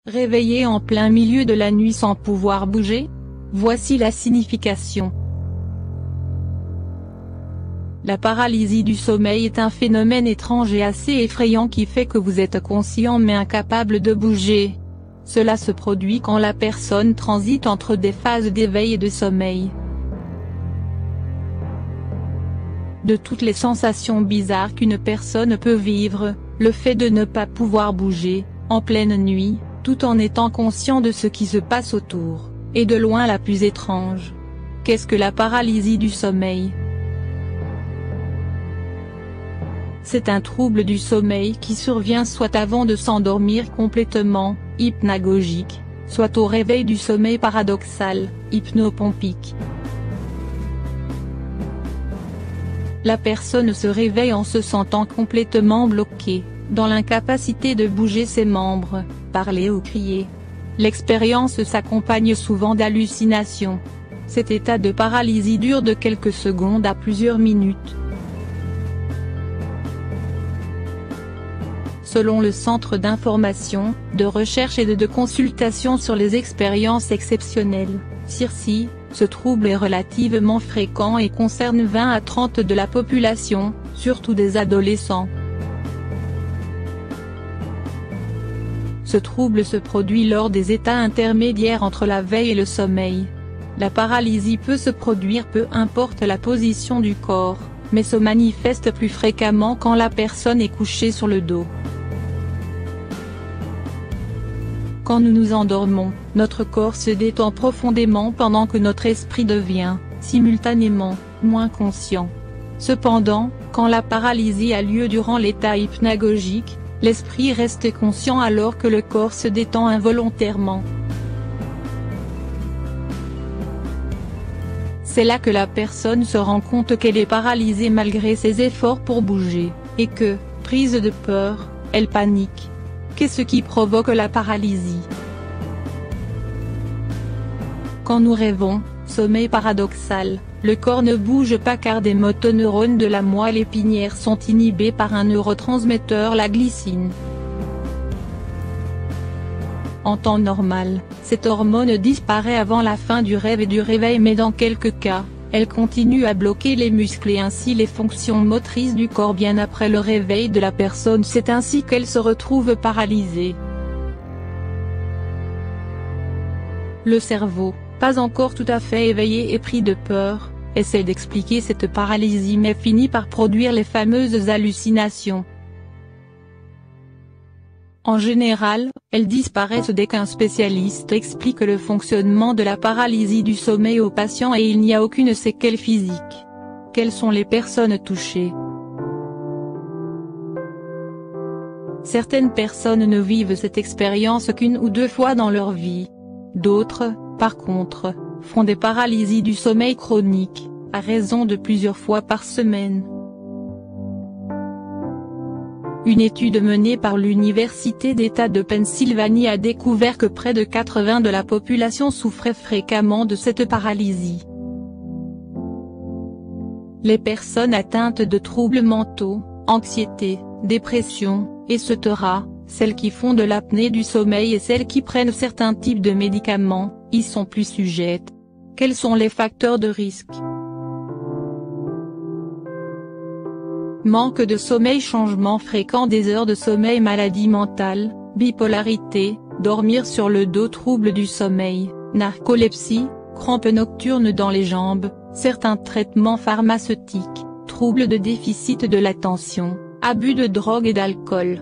Réveillé en plein milieu de la nuit sans pouvoir bouger? Voici la signification. La paralysie du sommeil est un phénomène étrange et assez effrayant qui fait que vous êtes conscient mais incapable de bouger. Cela se produit quand la personne transite entre des phases d'éveil et de sommeil. De toutes les sensations bizarres qu'une personne peut vivre, le fait de ne pas pouvoir bouger, en pleine nuit, tout en étant conscient de ce qui se passe autour, est de loin la plus étrange. Qu'est-ce que la paralysie du sommeil? C'est un trouble du sommeil qui survient soit avant de s'endormir complètement, hypnagogique, soit au réveil du sommeil paradoxal, hypnopompique. La personne se réveille en se sentant complètement bloquée, dans l'incapacité de bouger ses membres, parler ou crier. L'expérience s'accompagne souvent d'hallucinations. Cet état de paralysie dure de quelques secondes à plusieurs minutes. Selon le Centre d'information, de recherche et de consultation sur les expériences exceptionnelles, CIRSI, ce trouble est relativement fréquent et concerne 20 à 30% de la population, surtout des adolescents. Ce trouble se produit lors des états intermédiaires entre la veille et le sommeil. La paralysie peut se produire peu importe la position du corps, mais se manifeste plus fréquemment quand la personne est couchée sur le dos. Quand nous nous endormons, notre corps se détend profondément pendant que notre esprit devient, simultanément, moins conscient. Cependant, quand la paralysie a lieu durant l'état hypnagogique, l'esprit reste conscient alors que le corps se détend involontairement. C'est là que la personne se rend compte qu'elle est paralysée malgré ses efforts pour bouger, et que, prise de peur, elle panique. Qu'est-ce qui provoque la paralysie? Quand nous rêvons, sommeil paradoxal, le corps ne bouge pas car des motoneurones de la moelle épinière sont inhibés par un neurotransmetteur, la glycine. En temps normal, cette hormone disparaît avant la fin du rêve et du réveil mais dans quelques cas, elle continue à bloquer les muscles et ainsi les fonctions motrices du corps bien après le réveil de la personne. C'est ainsi qu'elle se retrouve paralysée. Le cerveau, pas encore tout à fait éveillé et pris de peur, essaie d'expliquer cette paralysie mais finit par produire les fameuses hallucinations. En général, elles disparaissent dès qu'un spécialiste explique le fonctionnement de la paralysie du sommeil au patient et il n'y a aucune séquelle physique. Quelles sont les personnes touchées? Certaines personnes ne vivent cette expérience qu'une ou deux fois dans leur vie. D'autres, par contre, font des paralysies du sommeil chroniques, à raison de plusieurs fois par semaine. Une étude menée par l'Université d'État de Pennsylvanie a découvert que près de 80% de la population souffrait fréquemment de cette paralysie. Les personnes atteintes de troubles mentaux, anxiété, dépression, etc., celles qui font de l'apnée du sommeil et celles qui prennent certains types de médicaments, y sont plus sujettes. Quels sont les facteurs de risque? Manque de sommeil, changement fréquent des heures de sommeil, maladie mentale, bipolarité, dormir sur le dos, troubles du sommeil, narcolepsie, crampes nocturnes dans les jambes, certains traitements pharmaceutiques, troubles de déficit de l'attention, abus de drogue et d'alcool.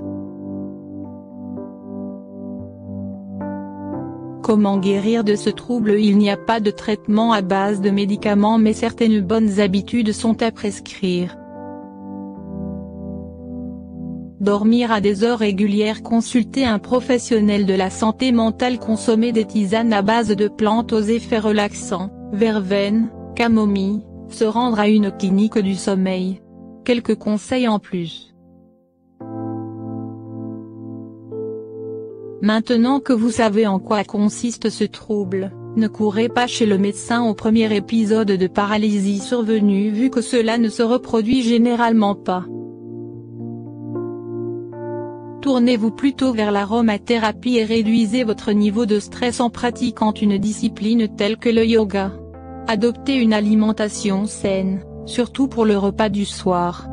Comment guérir de ce trouble? Il n'y a pas de traitement à base de médicaments mais certaines bonnes habitudes sont à prescrire. Dormir à des heures régulières, consulter un professionnel de la santé mentale, consommer des tisanes à base de plantes aux effets relaxants, verveine, camomille, se rendre à une clinique du sommeil. Quelques conseils en plus. Maintenant que vous savez en quoi consiste ce trouble, ne courez pas chez le médecin au premier épisode de paralysie survenue vu que cela ne se reproduit généralement pas. Tournez-vous plutôt vers l'aromathérapie et réduisez votre niveau de stress en pratiquant une discipline telle que le yoga. Adoptez une alimentation saine, surtout pour le repas du soir.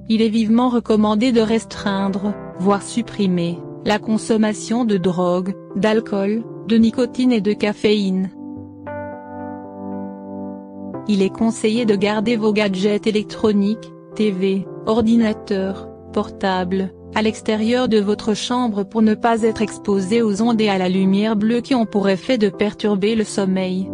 Il est vivement recommandé de restreindre, voire supprimer, la consommation de drogue, d'alcool, de nicotine et de caféine. Il est conseillé de garder vos gadgets électroniques, TV, ordinateur, portable, à l'extérieur de votre chambre pour ne pas être exposé aux ondes et à la lumière bleue qui ont pour effet de perturber le sommeil.